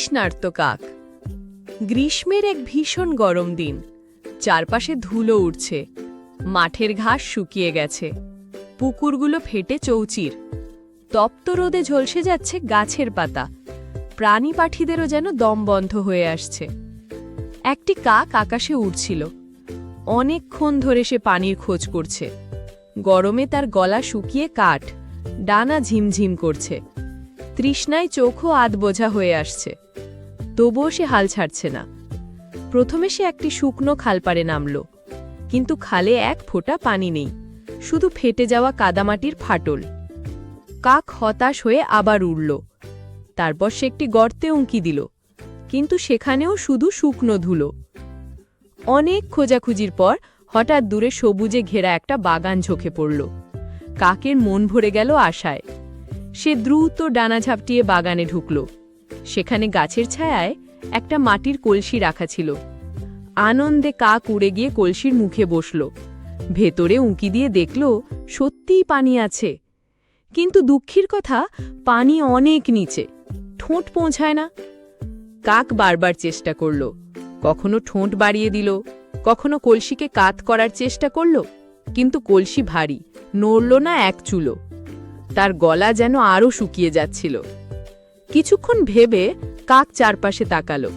তৃষ্ণার্ত কাক। গ্রীষ্মের এক ভীষণ গরম দিন, চারপাশে ধুলো উঠছে, মাঠের ঘাস শুকিয়ে গেছে, পুকুরগুলো ফেটে চৌচির, তপ্ত রোদে ঝলসে যাচ্ছে গাছের পাতা, প্রাণী পাখিদেরও যেন দম বন্ধ হয়ে আসছে। একটি কাক আকাশে উড়ছিল, অনেকক্ষণ ধরে সে পানির খোঁজ করছে। গরমে তার গলা শুকিয়ে কাঠ, ডানা ঝিমঝিম করছে, তৃষ্ণায় চোখও আধবোঝা হয়ে আসছে। তবুও সে হাল ছাড়ছে না। প্রথমে সে একটি শুকনো খালপাড়ে নামল, কিন্তু খালে এক ফোঁটা পানি নেই, শুধু ফেটে যাওয়া কাদামাটির ফাটল। কাক হতাশ হয়ে আবার উড়ল। তারপর সে একটি গর্তে উঁকি দিল, কিন্তু সেখানেও শুধু শুকনো ধুলো। অনেক খোঁজাখুঁজির পর হঠাৎ দূরে সবুজে ঘেরা একটা বাগান ঝোঁকে পড়ল। কাকের মন ভরে গেল আশায়। সে দ্রুত ডানা ঝাপটিয়ে বাগানে ঢুকল। সেখানে গাছের ছায়ায় একটা মাটির কলসি রাখা ছিল। আনন্দে কাক উড়ে গিয়ে কলসির মুখে বসল। ভেতরে উঁকি দিয়ে দেখল সত্যিই পানি আছে, কিন্তু দুঃখের কথা, পানি অনেক নিচে, ঠোঁট পৌঁছায় না। কাক বারবার চেষ্টা করল, কখনো ঠোঁট বাড়িয়ে দিল, কখনো কলসিকে কাত করার চেষ্টা করল, কিন্তু কলসি ভারী, নড়ল না এক চুলো। তার গলা যেন আরও শুকিয়ে যাচ্ছিল। কিছুক্ষণ ভেবে কাক চারপাশে তাকালো।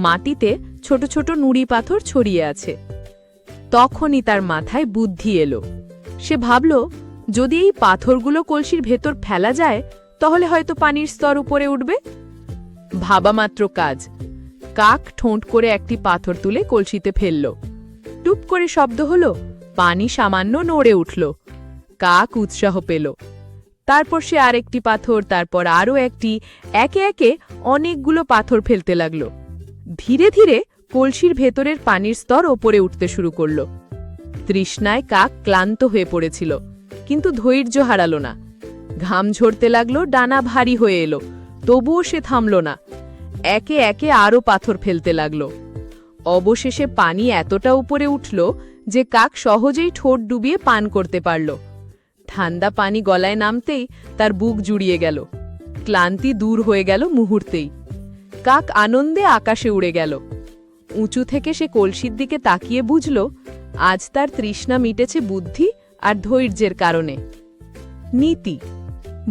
মাটিতে ছোট ছোট নুড়ি পাথর ছড়িয়ে আছে। তখনই তার মাথায় বুদ্ধি এলো। সে ভাবল, যদি এই পাথরগুলো কলসির ভেতর ফেলা যায়, তাহলে হয়তো পানির স্তর উপরে উঠবে। ভাবামাত্র কাজ। কাক ঠোঁট করে একটি পাথর তুলে কলসিতে ফেলল। টুপ করে শব্দ হলো, পানি সামান্য নড়ে উঠল। কাক উৎসাহ পেল। তারপর সে আরেকটি পাথর, তারপর আরও একটি, একে একে অনেকগুলো পাথর ফেলতে লাগল। ধীরে ধীরে কলসির ভেতরের পানির স্তর ওপরে উঠতে শুরু করল। তৃষ্ণায় কাক ক্লান্ত হয়ে পড়েছিল, কিন্তু ধৈর্য হারাল না। ঘাম ঝরতে লাগল, ডানা ভারী হয়ে এলো, তবুও সে থামল না। একে একে আরও পাথর ফেলতে লাগল। অবশেষে পানি এতটা উপরে উঠল যে কাক সহজেই ঠোঁট ডুবিয়ে পান করতে পারল। ঠান্ডা পানি গলায় নামতেই তার বুক জুড়িয়ে গেল। ক্লান্তি দূর হয়ে গেল মুহূর্তেই। কাক আনন্দে আকাশে উড়ে গেল। উঁচু থেকে সে কলসির দিকে তাকিয়ে বুঝল, আজ তার তৃষ্ণা মিটেছে বুদ্ধি আর ধৈর্যের কারণে। নীতি: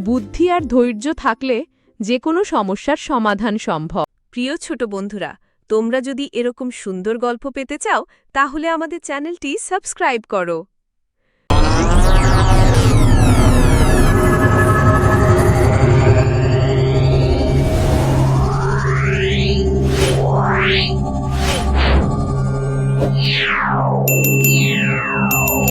বুদ্ধি আর ধৈর্য থাকলে যে কোনো সমস্যার সমাধান সম্ভব। প্রিয় ছোট বন্ধুরা, তোমরা যদি এরকম সুন্দর গল্প পেতে চাও, তাহলে আমাদের চ্যানেলটি সাবস্ক্রাইব করো। Yeah.